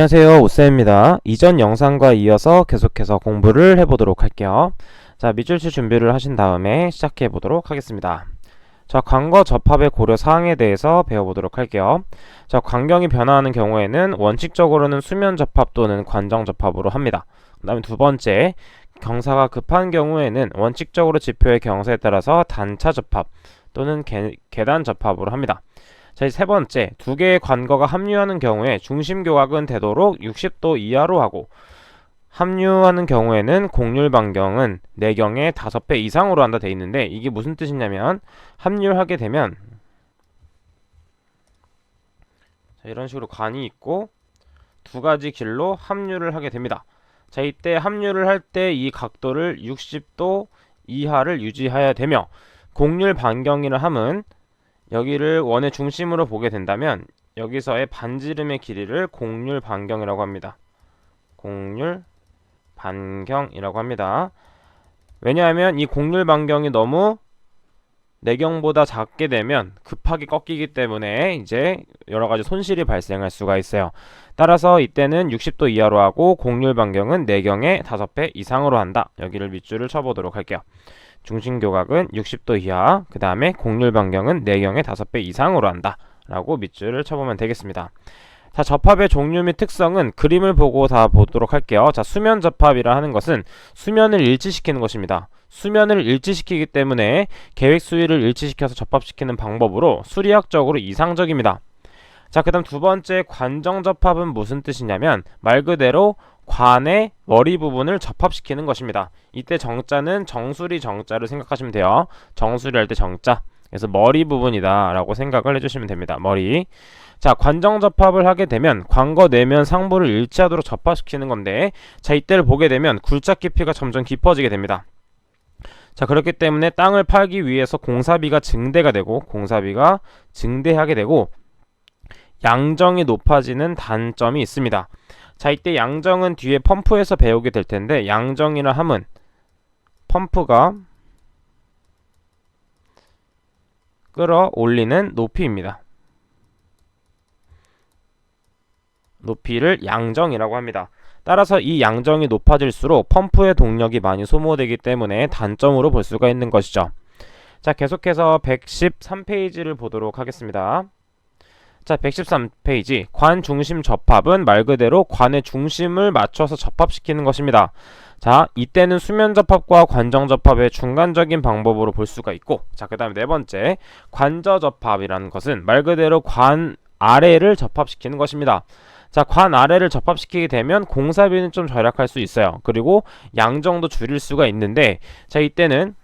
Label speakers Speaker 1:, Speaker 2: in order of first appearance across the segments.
Speaker 1: 안녕하세요, 오쌤입니다. 이전 영상과 이어서 계속해서 공부를 해보도록 할게요. 자, 밑줄치 준비를 하신 다음에 시작해 보도록 하겠습니다. 자, 관거 접합의 고려 사항에 대해서 배워보도록 할게요. 자, 관경이 변화하는 경우에는 원칙적으로는 수면 접합 또는 관정 접합으로 합니다. 그 다음에 두 번째, 경사가 급한 경우에는 원칙적으로 지표의 경사에 따라서 단차 접합 또는 계단 접합으로 합니다. 자, 세 번째, 두 개의 관거가 합류하는 경우에 중심 교각은 되도록 60도 이하로 하고, 합류하는 경우에는 곡률 반경은 내경의 5배 이상으로 한다 돼 있는데, 이게 무슨 뜻이냐면 합류하게 되면 자, 이런 식으로 관이 있고 두 가지 길로 합류를 하게 됩니다. 자, 이때 합류를 할 때 이 각도를 60도 이하를 유지해야 되며, 곡률 반경이라 함은 여기를 원의 중심으로 보게 된다면 여기서의 반지름의 길이를 곡률 반경이라고 합니다. 곡률 반경이라고 합니다. 왜냐하면 이 곡률 반경이 너무 내경보다 작게 되면 급하게 꺾이기 때문에 이제 여러가지 손실이 발생할 수가 있어요. 따라서 이때는 60도 이하로 하고 곡률 반경은 내경의 5배 이상으로 한다. 여기를 밑줄을 쳐보도록 할게요. 중심 교각은 60도 이하, 그 다음에 곡률 반경은 내경의 5배 이상으로 한다 라고 밑줄을 쳐보면 되겠습니다. 자, 접합의 종류 및 특성은 그림을 보고 다 보도록 할게요. 자, 수면 접합이라 하는 것은 수면을 일치시키는 것입니다. 수면을 일치시키기 때문에 계획 수위를 일치시켜서 접합시키는 방법으로 수리학적으로 이상적입니다. 자, 그 다음 두 번째, 관정 접합은 무슨 뜻이냐면 말 그대로 관의 머리 부분을 접합시키는 것입니다. 이때 정자는 정수리 정자를 생각하시면 돼요. 정수리 할 때 정자. 그래서 머리 부분이다 라고 생각을 해주시면 됩니다. 머리. 자, 관정 접합을 하게 되면 관거 내면 상부를 일치하도록 접합시키는 건데, 자, 이때를 보게 되면 굴착 깊이가 점점 깊어지게 됩니다. 자, 그렇기 때문에 땅을 팔기 위해서 공사비가 증대하게 되고 양정이 높아지는 단점이 있습니다. 자, 이때 양정은 뒤에 펌프에서 배우게 될 텐데, 양정이라 함은 펌프가 끌어올리는 높이입니다. 높이를 양정이라고 합니다. 따라서 이 양정이 높아질수록 펌프의 동력이 많이 소모되기 때문에 단점으로 볼 수가 있는 것이죠. 자, 계속해서 113페이지를 보도록 하겠습니다. 자, 113페이지, 관 중심 접합은 말 그대로 관의 중심을 맞춰서 접합시키는 것입니다. 자, 이때는 수면 접합과 관정 접합의 중간적인 방법으로 볼 수가 있고, 자, 그 다음에 네 번째, 관저 접합이라는 것은 말 그대로 관 아래를 접합시키는 것입니다. 자, 관 아래를 접합시키게 되면 공사비는 좀 절약할 수 있어요. 그리고 양정도 줄일 수가 있는데, 자, 이때는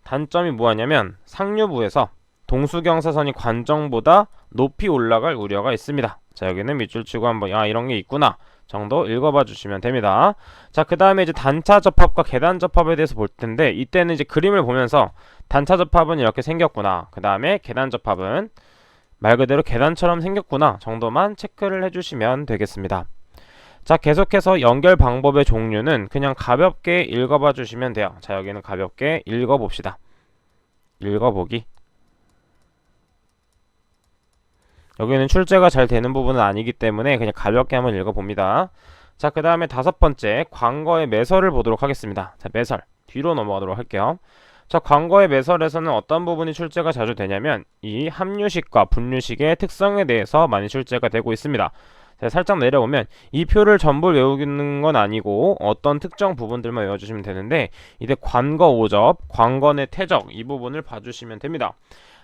Speaker 1: 단점이 뭐냐면 상류부에서 동수경사선이 관정보다 높이 올라갈 우려가 있습니다. 자, 여기는 밑줄 치고 한번 이런 게 있구나 정도 읽어봐 주시면 됩니다. 자, 그 다음에 이제 단차 접합과 계단 접합에 대해서 볼 텐데, 이때는 이제 그림을 보면서 단차 접합은 이렇게 생겼구나, 그 다음에 계단 접합은 말 그대로 계단처럼 생겼구나 정도만 체크를 해주시면 되겠습니다. 자, 계속해서 연결 방법의 종류는 그냥 가볍게 읽어봐 주시면 돼요. 자, 여기는 가볍게 읽어봅시다. 읽어보기. 여기는 출제가 잘 되는 부분은 아니기 때문에 그냥 가볍게 한번 읽어봅니다. 자, 그 다음에 다섯 번째, 관거의 매설을 보도록 하겠습니다. 자, 매설. 뒤로 넘어가도록 할게요. 자, 관거의 매설에서는 어떤 부분이 출제가 자주 되냐면 이 합류식과 분류식의 특성에 대해서 많이 출제가 되고 있습니다. 자, 살짝 내려오면 이 표를 전부 외우는 건 아니고 어떤 특정 부분들만 외워주시면 되는데, 이때 관거 오접, 관거 내 퇴적 이 부분을 봐주시면 됩니다.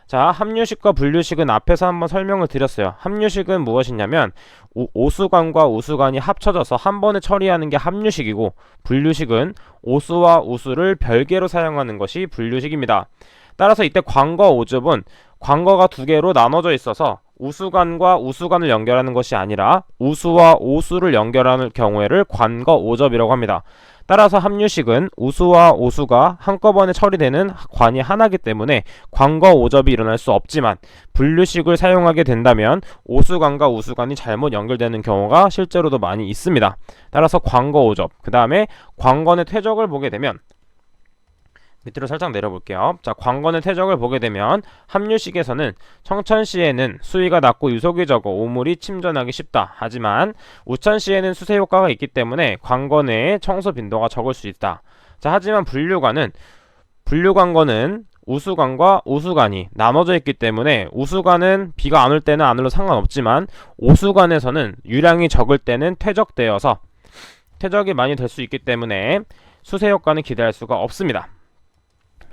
Speaker 1: 자, 합류식과 분류식은 앞에서 한번 설명을 드렸어요. 합류식은 무엇이냐면 오수관과 우수관이 합쳐져서 한 번에 처리하는 게 합류식이고, 분류식은 오수와 우수를 별개로 사용하는 것이 분류식입니다. 따라서 이때 관거 오접은 관거가 두 개로 나눠져 있어서 우수관과 우수관을 연결하는 것이 아니라 우수와 오수를 연결하는 경우에를 관거 오접이라고 합니다. 따라서 합류식은 우수와 오수가 한꺼번에 처리되는 관이 하나이기 때문에 관거 오접이 일어날 수 없지만, 분류식을 사용하게 된다면 오수관과 우수관이 잘못 연결되는 경우가 실제로도 많이 있습니다. 따라서 관거 오접, 그 다음에 관건의 퇴적을 보게 되면 밑으로 살짝 내려볼게요. 자, 관건의 퇴적을 보게 되면 함유식에서는 청천시에는 수위가 낮고 유속이 적어 오물이 침전하기 쉽다. 하지만 우천시에는 수세 효과가 있기 때문에 관건의 청소 빈도가 적을 수 있다. 자, 하지만 분류관건은 우수관과 오수관이 나눠져 있기 때문에 우수관은 비가 안 올 때는 안 올려 상관없지만 오수관에서는 유량이 적을 때는 퇴적되어서 퇴적이 많이 될 수 있기 때문에 수세 효과는 기대할 수가 없습니다.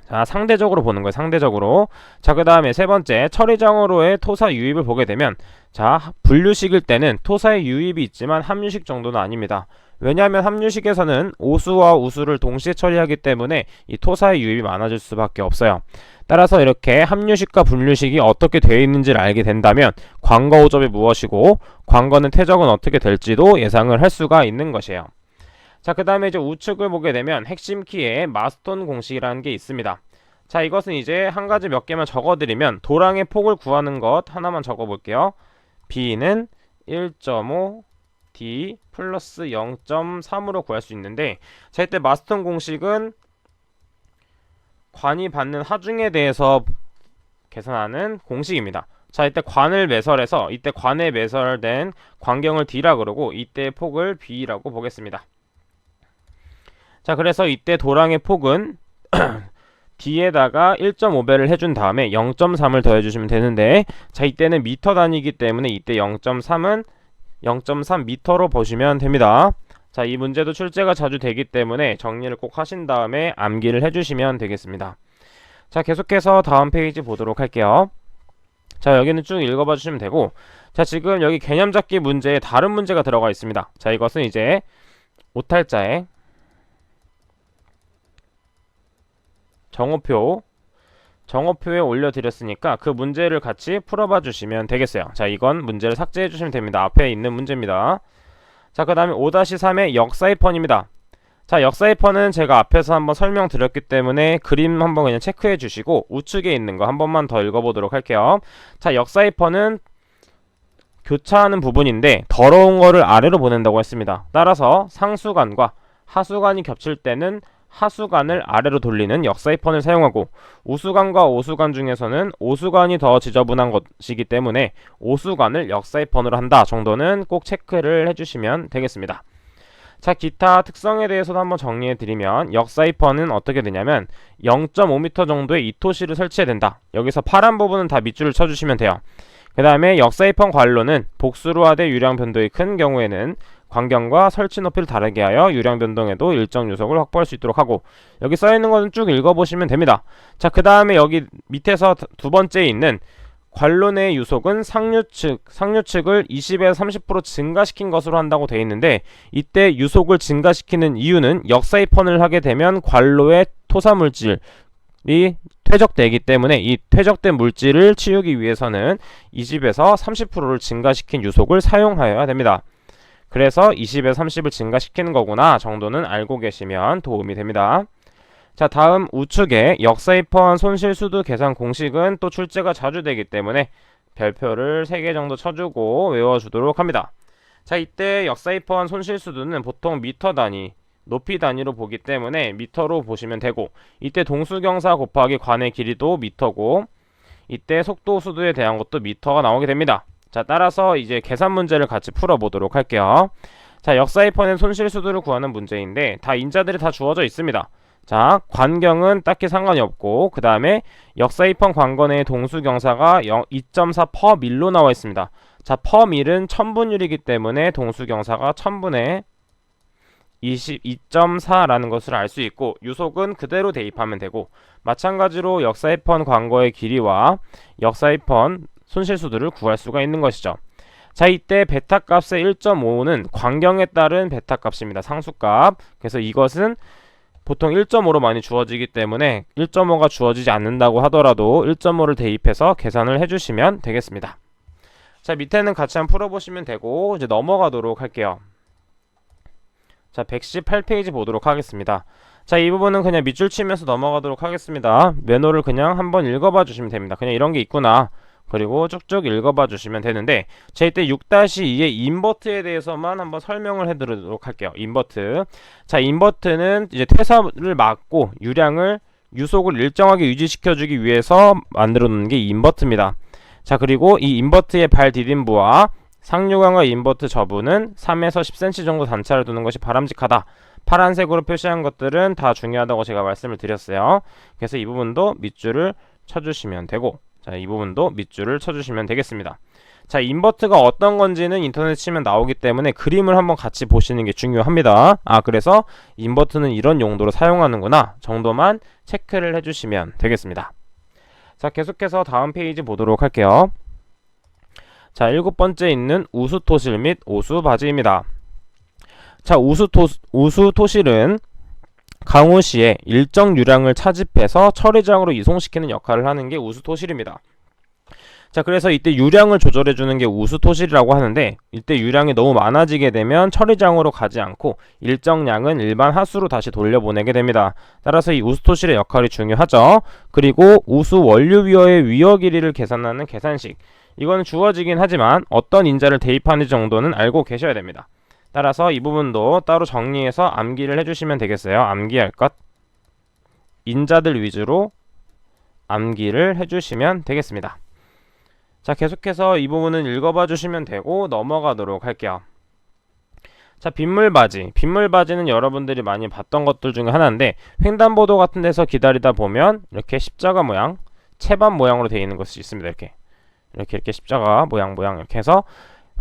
Speaker 1: 자, 상대적으로 보는 거예요. 상대적으로. 자, 그 다음에 세 번째, 처리장으로의 토사 유입을 보게 되면, 자, 분류식일 때는 토사의 유입이 있지만 함유식 정도는 아닙니다. 왜냐하면 함유식에서는 오수와 우수를 동시에 처리하기 때문에 이 토사의 유입이 많아질 수밖에 없어요. 따라서 이렇게 함유식과 분류식이 어떻게 되어 있는지를 알게 된다면 관거 오접이 무엇이고 관거는 퇴적은 어떻게 될지도 예상을 할 수가 있는 것이에요. 자, 그 다음에 이제 우측을 보게 되면 핵심 키에 마스톤 공식이라는 게 있습니다. 자, 이것은 이제 한 가지 몇 개만 적어드리면 도랑의 폭을 구하는 것 하나만 적어볼게요. B는 1.5 D 플러스 0.3으로 구할 수 있는데, 자, 이때 마스톤 공식은 관이 받는 하중에 대해서 계산하는 공식입니다. 자, 이때 관을 매설해서 이때 관에 매설된 관경을 D라 그러고 이때 폭을 B라고 보겠습니다. 자, 그래서 이때 도랑의 폭은 D에다가 1.5배를 해준 다음에 0.3을 더해주시면 되는데, 자, 이때는 미터 단위이기 때문에 이때 0.3은 0.3 미터로 보시면 됩니다. 자, 이 문제도 출제가 자주 되기 때문에 정리를 꼭 하신 다음에 암기를 해주시면 되겠습니다. 자, 계속해서 다음 페이지 보도록 할게요. 자, 여기는 쭉 읽어봐 주시면 되고, 자, 지금 여기 개념 잡기 문제에 다른 문제가 들어가 있습니다. 자, 이것은 이제 오탈자에 정오표에 올려드렸으니까 그 문제를 같이 풀어봐 주시면 되겠어요. 자, 이건 문제를 삭제해 주시면 됩니다. 앞에 있는 문제입니다. 자, 그 다음에 5-3의 역사이펀입니다. 자, 역사이펀은 제가 앞에서 한번 설명드렸기 때문에 그림 한번 그냥 체크해 주시고 우측에 있는 거 한 번만 더 읽어보도록 할게요. 자, 역사이펀은 교차하는 부분인데 더러운 거를 아래로 보낸다고 했습니다. 따라서 상수관과 하수관이 겹칠 때는 하수관을 아래로 돌리는 역사이펀을 사용하고, 우수관과 오수관 중에서는 오수관이 더 지저분한 것이기 때문에 오수관을 역사이펀으로 한다 정도는 꼭 체크를 해주시면 되겠습니다. 자, 기타 특성에 대해서도 한번 정리해 드리면 역사이펀은 어떻게 되냐면 0.5m 정도의 이토시를 설치해야 된다. 여기서 파란 부분은 다 밑줄을 쳐주시면 돼요. 그 다음에 역사이펀 관로는 복수루화대 유량 변동이 큰 경우에는 관경과 설치 높이를 다르게 하여 유량 변동에도 일정 유속을 확보할 수 있도록 하고, 여기 써있는 것은 쭉 읽어보시면 됩니다. 자, 그 다음에 여기 밑에서 두 번째에 있는 관로 내의 유속은 상류측을 20에서 30% 증가시킨 것으로 한다고 되어 있는데, 이때 유속을 증가시키는 이유는 역사이펀을 하게 되면 관로의 토사물질이 퇴적되기 때문에 이 퇴적된 물질을 치우기 위해서는 20에서 30%를 증가시킨 유속을 사용하여야 됩니다. 그래서 20에서 30을 증가시키는 거구나 정도는 알고 계시면 도움이 됩니다. 자, 다음 우측에 역사이펀 손실수도 계산 공식은 또 출제가 자주 되기 때문에 별표를 3개 정도 쳐주고 외워주도록 합니다. 자, 이때 역사이펀 손실수도는 보통 미터 단위, 높이 단위로 보기 때문에 미터로 보시면 되고, 이때 동수경사 곱하기 관의 길이도 미터고, 이때 속도수도에 대한 것도 미터가 나오게 됩니다. 자, 따라서 이제 계산 문제를 같이 풀어보도록 할게요. 자, 역사이펀의 손실수도를 구하는 문제인데 다 인자들이 다 주어져 있습니다. 자, 관경은 딱히 상관이 없고, 그 다음에 역사이펀 관건의 동수경사가 2.4 per 밀로 나와 있습니다. 자, per 밀은 1000분율이기 때문에 동수경사가 1000분의 22.4라는 것을 알 수 있고, 유속은 그대로 대입하면 되고, 마찬가지로 역사이펀 관거의 길이와 역사이펀 손실수도를 구할 수가 있는 것이죠. 자, 이때 베타 값의 1.5는 관경에 따른 베타 값입니다. 상수값. 그래서 이것은 보통 1.5로 많이 주어지기 때문에 1.5가 주어지지 않는다고 하더라도 1.5를 대입해서 계산을 해주시면 되겠습니다. 자, 밑에는 같이 한번 풀어보시면 되고 이제 넘어가도록 할게요. 자, 118페이지 보도록 하겠습니다. 자, 이 부분은 그냥 밑줄 치면서 넘어가도록 하겠습니다. 매너를 그냥 한번 읽어봐 주시면 됩니다. 그냥 이런 게 있구나. 그리고 쭉쭉 읽어봐 주시면 되는데, 자, 이때 6-2의 인버트에 대해서만 한번 설명을 해드리도록 할게요. 인버트. 자, 인버트는 이제 퇴사를 막고 유량을 유속을 일정하게 유지시켜주기 위해서 만들어 놓는 게 이 인버트입니다. 자, 그리고 이 인버트의 발 디딤부와 상류관과 인버트 저부는 3에서 10cm 정도 단차를 두는 것이 바람직하다. 파란색으로 표시한 것들은 다 중요하다고 제가 말씀을 드렸어요. 그래서 이 부분도 밑줄을 쳐주시면 되고, 자, 이 부분도 밑줄을 쳐주시면 되겠습니다. 자, 인버트가 어떤 건지는 인터넷 치면 나오기 때문에 그림을 한번 같이 보시는 게 중요합니다. 그래서 인버트는 이런 용도로 사용하는구나 정도만 체크를 해주시면 되겠습니다. 자, 계속해서 다음 페이지 보도록 할게요. 자, 7번째 있는 우수토실 및 오수바지입니다. 자, 우수토실은 강우시에 일정 유량을 차집해서 처리장으로 이송시키는 역할을 하는 게 우수토실입니다. 자, 그래서 이때 유량을 조절해주는 게 우수토실이라고 하는데, 이때 유량이 너무 많아지게 되면 처리장으로 가지 않고 일정량은 일반 하수로 다시 돌려보내게 됩니다. 따라서 이 우수토실의 역할이 중요하죠. 그리고 우수원료위어의 위어 길이를 계산하는 계산식, 이건 주어지긴 하지만 어떤 인자를 대입하는지 정도는 알고 계셔야 됩니다. 따라서 이 부분도 따로 정리해서 암기를 해주시면 되겠어요. 암기할 것, 인자들 위주로 암기를 해주시면 되겠습니다. 자, 계속해서 이 부분은 읽어봐 주시면 되고 넘어가도록 할게요. 자, 빗물바지. 빗물바지는 여러분들이 많이 봤던 것들 중에 하나인데, 횡단보도 같은 데서 기다리다 보면 이렇게 십자가 모양, 채반 모양으로 되어 있는 것이 있습니다. 이렇게 십자가 모양 이렇게 해서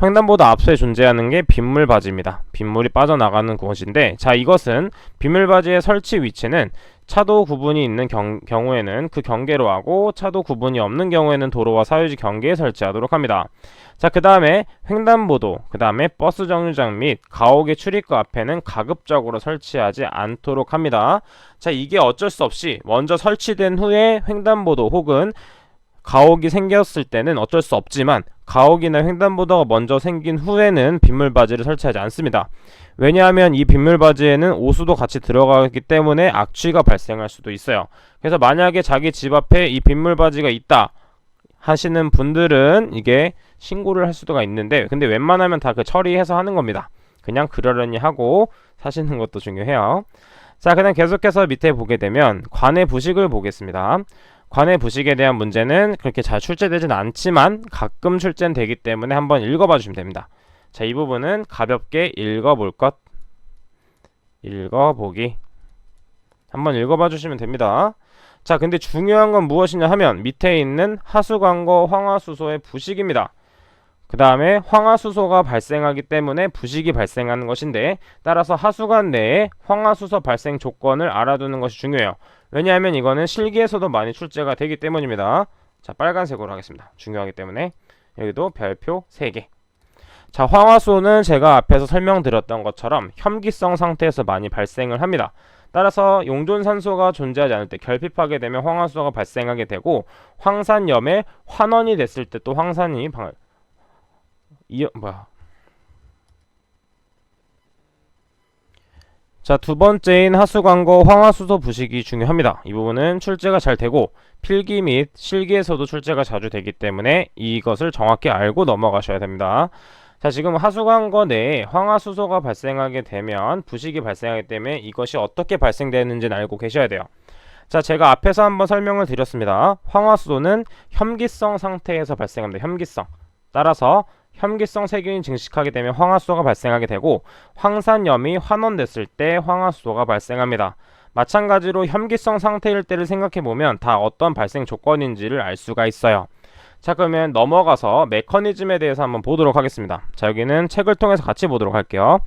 Speaker 1: 횡단보도 앞서에 존재하는 게 빗물바지입니다. 빗물이 빠져나가는 곳인데, 자, 이것은 빗물바지의 설치 위치는 차도 구분이 있는 경우에는 그 경계로 하고, 차도 구분이 없는 경우에는 도로와 사유지 경계에 설치하도록 합니다. 자, 그 다음에 횡단보도, 그 다음에 버스 정류장 및 가옥의 출입구 앞에는 가급적으로 설치하지 않도록 합니다. 자, 이게 어쩔 수 없이 먼저 설치된 후에 횡단보도 혹은 가옥이 생겼을 때는 어쩔 수 없지만, 가옥이나 횡단보도가 먼저 생긴 후에는 빗물바지를 설치하지 않습니다. 왜냐하면 이 빗물바지에는 오수도 같이 들어가기 때문에 악취가 발생할 수도 있어요. 그래서 만약에 자기 집 앞에 이 빗물바지가 있다 하시는 분들은 이게 신고를 할 수가 있는데, 근데 웬만하면 다 그 처리해서 하는 겁니다. 그냥 그러려니 하고 사시는 것도 중요해요. 자, 그냥 계속해서 밑에 보게 되면 관의 부식을 보겠습니다. 관의 부식에 대한 문제는 그렇게 잘 출제되진 않지만 가끔 출제는 되기 때문에 한번 읽어봐 주시면 됩니다. 자, 이 부분은 가볍게 읽어볼 것, 읽어보기 한번 읽어봐 주시면 됩니다. 자, 근데 중요한 건 무엇이냐 하면 밑에 있는 하수관과 황화수소의 부식입니다. 그 다음에 황화수소가 발생하기 때문에 부식이 발생하는 것인데, 따라서 하수관 내에 황화수소 발생 조건을 알아두는 것이 중요해요. 왜냐하면 이거는 실기에서도 많이 출제가 되기 때문입니다. 자, 빨간색으로 하겠습니다. 중요하기 때문에. 여기도 별표 3개. 자, 황화수소는 제가 앞에서 설명드렸던 것처럼 혐기성 상태에서 많이 발생을 합니다. 따라서 용존산소가 존재하지 않을 때 결핍하게 되면 황화수소가 발생하게 되고, 황산염에 환원이 됐을 때 또 황산이 자, 두 번째인 하수관과 황화수소 부식이 중요합니다. 이 부분은 출제가 잘 되고 필기 및 실기에서도 출제가 자주 되기 때문에 이것을 정확히 알고 넘어가셔야 됩니다. 자, 지금 하수관과 내에 황화수소가 발생하게 되면 부식이 발생하기 때문에 이것이 어떻게 발생되는지는 알고 계셔야 돼요. 자, 제가 앞에서 한번 설명을 드렸습니다. 황화수소는 혐기성 상태에서 발생합니다. 혐기성. 따라서 혐기성 세균이 증식하게 되면 황화수소가 발생하게 되고, 황산염이 환원됐을 때 황화수소가 발생합니다. 마찬가지로 혐기성 상태일 때를 생각해보면 다 어떤 발생 조건인지를 알 수가 있어요. 자, 그러면 넘어가서 메커니즘에 대해서 한번 보도록 하겠습니다. 자, 여기는 책을 통해서 같이 보도록 할게요.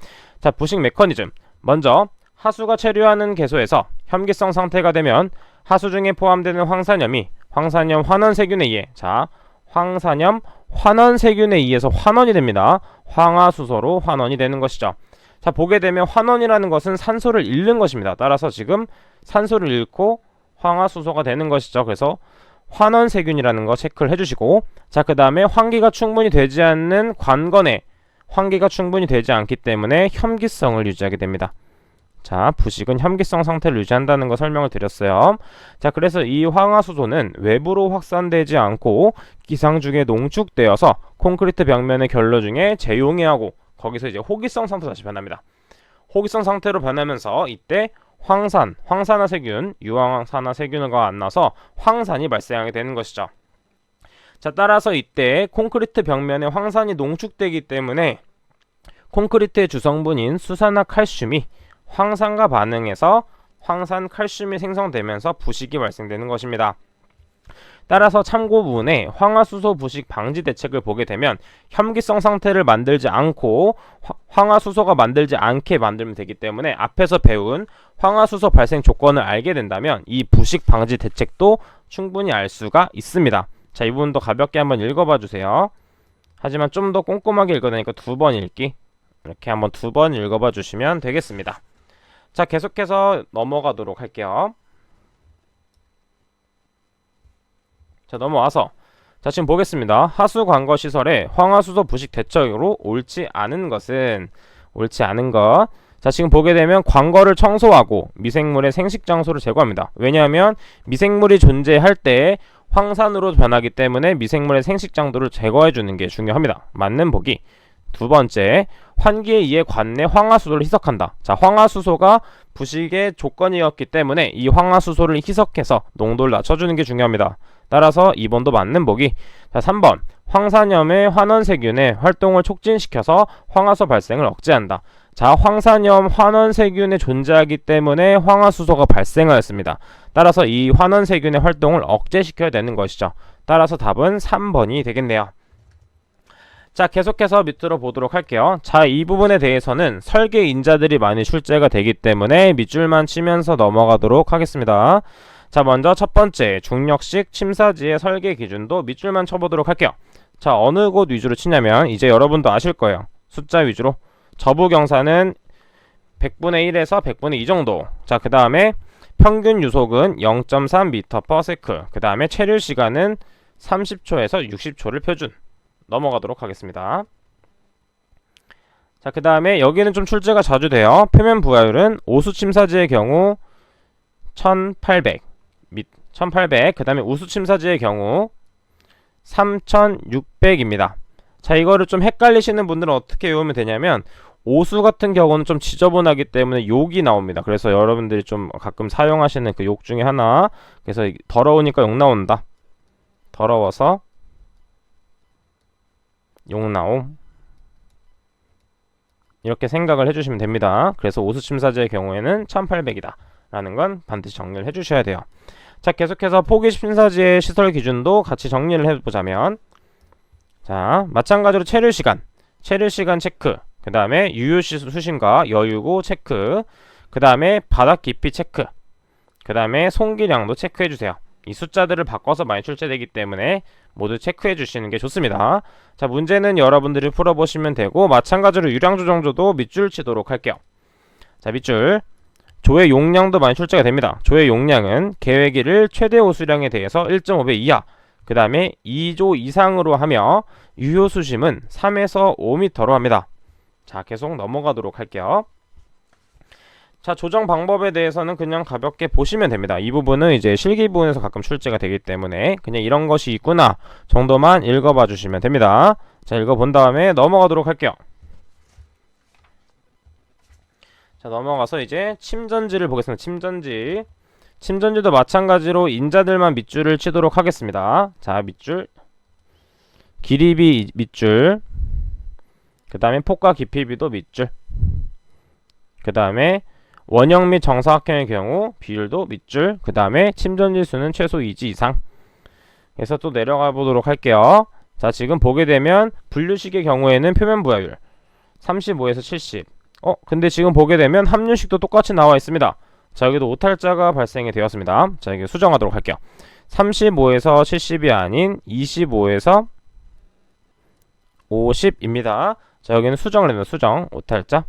Speaker 1: 자, 부식 메커니즘. 먼저 하수가 체류하는 개소에서 혐기성 상태가 되면 하수 중에 포함되는 황산염이 황산염 환원세균에 의해, 자, 황산염 환원세균에 의해서 환원이 됩니다. 황화수소로 환원이 되는 것이죠. 자, 보게 되면 환원이라는 것은 산소를 잃는 것입니다. 따라서 지금 산소를 잃고 황화수소가 되는 것이죠. 그래서 환원세균이라는 거 체크를 해주시고, 자, 그 다음에 환기가 충분히 되지 않는 관건에 환기가 충분히 되지 않기 때문에 혐기성을 유지하게 됩니다. 자, 부식은 혐기성 상태를 유지한다는 거 설명을 드렸어요. 자, 그래서 이 황화수소는 외부로 확산되지 않고 기상 중에 농축되어서 콘크리트 벽면의 결로 중에 재용해하고, 거기서 이제 호기성 상태로 다시 변합니다. 호기성 상태로 변하면서 이때 황산화세균, 유황산화세균과 만나서 황산이 발생하게 되는 것이죠. 자, 따라서 이때 콘크리트 벽면에 황산이 농축되기 때문에 콘크리트의 주성분인 수산화칼슘이 황산과 반응해서 황산칼슘이 생성되면서 부식이 발생되는 것입니다. 따라서 참고문에 황화수소 부식 방지 대책을 보게 되면 혐기성 상태를 만들지 않고 황화수소가 만들지 않게 만들면 되기 때문에 앞에서 배운 황화수소 발생 조건을 알게 된다면 이 부식 방지 대책도 충분히 알 수가 있습니다. 자, 이 부분도 가볍게 한번 읽어봐 주세요. 하지만 좀 더 꼼꼼하게 읽어야 되니까 2번 읽기, 이렇게 한번 2번 읽어봐 주시면 되겠습니다. 자, 계속해서 넘어가도록 할게요. 자, 넘어와서 자, 지금 보겠습니다. 하수 관거 시설에 황화수소 부식 대책으로 옳지 않은 것은 옳지 않은 것. 자, 지금 보게 되면 관거를 청소하고 미생물의 생식 장소를 제거합니다. 왜냐하면 미생물이 존재할 때 황산으로 변하기 때문에 미생물의 생식 장소를 제거해 주는 게 중요합니다. 맞는 보기. 두 번째, 환기에 의해 관내 황화수소를 희석한다. 자, 황화수소가 부식의 조건이었기 때문에 이 황화수소를 희석해서 농도를 낮춰주는 게 중요합니다. 따라서 2번도 맞는 보기. 자, 3번, 황산염의 환원세균의 활동을 촉진시켜서 황화수 발생을 억제한다. 자, 황산염 환원세균이 존재하기 때문에 황화수소가 발생하였습니다. 따라서 이 환원세균의 활동을 억제시켜야 되는 것이죠. 따라서 답은 3번이 되겠네요. 자, 계속해서 밑으로 보도록 할게요. 자, 이 부분에 대해서는 설계 인자들이 많이 출제가 되기 때문에 밑줄만 치면서 넘어가도록 하겠습니다. 자, 먼저 첫 번째, 중력식 침사지의 설계 기준도 밑줄만 쳐보도록 할게요. 자, 어느 곳 위주로 치냐면 이제 여러분도 아실 거예요. 숫자 위주로. 저부 경사는 100분의 1에서 100분의 2 정도. 자, 그 다음에 평균 유속은 0.3m/s. 그 다음에 체류 시간은 30초에서 60초를 표준. 넘어가도록 하겠습니다. 자, 그 다음에 여기는 좀 출제가 자주 돼요. 표면 부하율은 오수 침사지의 경우 1800, 그 다음에 우수 침사지의 경우 3600입니다. 자, 이거를 좀 헷갈리시는 분들은 어떻게 외우면 되냐면 오수 같은 경우는 좀 지저분하기 때문에 욕이 나옵니다. 그래서 여러분들이 좀 가끔 사용하시는 그 욕 중에 하나, 그래서 더러우니까 욕 나온다, 더러워서 욕 나옴, 이렇게 생각을 해주시면 됩니다. 그래서 오수 침사지의 경우에는 1800이다 라는 건 반드시 정리를 해주셔야 돼요. 자, 계속해서 포기 침사지의 시설 기준도 같이 정리를 해보자면, 자, 마찬가지로 체류 시간 체크, 그 다음에 유효 수심과 여유고 체크, 그 다음에 바닥 깊이 체크, 그 다음에 송기량도 체크해주세요. 이 숫자들을 바꿔서 많이 출제되기 때문에 모두 체크해 주시는 게 좋습니다. 자, 문제는 여러분들이 풀어보시면 되고, 마찬가지로 유량 조정조도 밑줄 치도록 할게요. 자, 밑줄. 조회 용량도 많이 출제가 됩니다. 조회 용량은 계획일을 최대 호수량에 대해서 1.5배 이하, 그 다음에 2조 이상으로 하며 유효 수심은 3에서 5m로 합니다. 자, 계속 넘어가도록 할게요. 자, 조정 방법에 대해서는 그냥 가볍게 보시면 됩니다. 이 부분은 이제 실기 부분에서 가끔 출제가 되기 때문에 그냥 이런 것이 있구나 정도만 읽어봐 주시면 됩니다. 자, 읽어본 다음에 넘어가도록 할게요. 자, 넘어가서 이제 침전지를 보겠습니다. 침전지도 마찬가지로 인자들만 밑줄을 치도록 하겠습니다. 자, 밑줄, 길이비 밑줄, 그 다음에 폭과 깊이비도 밑줄, 그 다음에 원형 및 정사각형의 경우 비율도 밑줄, 그 다음에 침전지 수는 최소 2지 이상. 그래서 또 내려가 보도록 할게요. 자, 지금 보게 되면 분류식의 경우에는 표면 부하율 35에서 70. 근데 지금 보게 되면 함유식도 똑같이 나와 있습니다. 자, 여기도 오탈자가 발생이 되었습니다. 자, 여기 수정하도록 할게요. 35에서 70이 아닌 25에서 50입니다. 자, 여기는 수정을 해놓은 수정, 오탈자.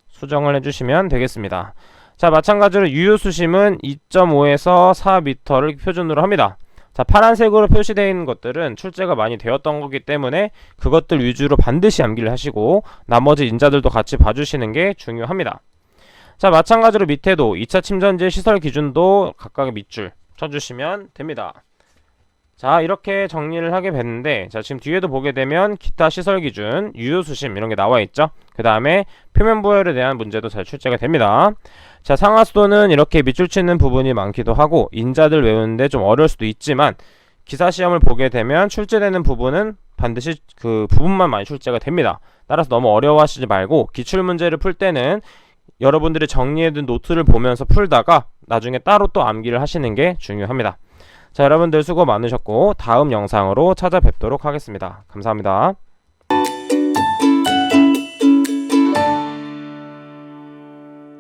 Speaker 1: 수정을 해주시면 되겠습니다. 자, 마찬가지로 유효 수심은 2.5에서 4m를 표준으로 합니다. 자, 파란색으로 표시되어 있는 것들은 출제가 많이 되었던 거기 때문에 그것들 위주로 반드시 암기를 하시고 나머지 인자들도 같이 봐주시는 게 중요합니다. 자, 마찬가지로 밑에도 2차 침전지 시설 기준도 각각의 밑줄 쳐주시면 됩니다. 자, 이렇게 정리를 하게 됐는데, 자, 지금 뒤에도 보게 되면 기타 시설 기준, 유효수심 이런 게 나와 있죠. 그 다음에 표면 부여에 대한 문제도 잘 출제가 됩니다. 자, 상하수도는 이렇게 밑줄 치는 부분이 많기도 하고 인자들 외우는데 좀 어려울 수도 있지만 기사 시험을 보게 되면 출제되는 부분은 반드시 그 부분만 많이 출제가 됩니다. 따라서 너무 어려워하시지 말고 기출 문제를 풀 때는 여러분들이 정리해둔 노트를 보면서 풀다가 나중에 따로 또 암기를 하시는 게 중요합니다. 자, 여러분들 수고 많으셨고 다음 영상으로 찾아뵙도록 하겠습니다. 감사합니다.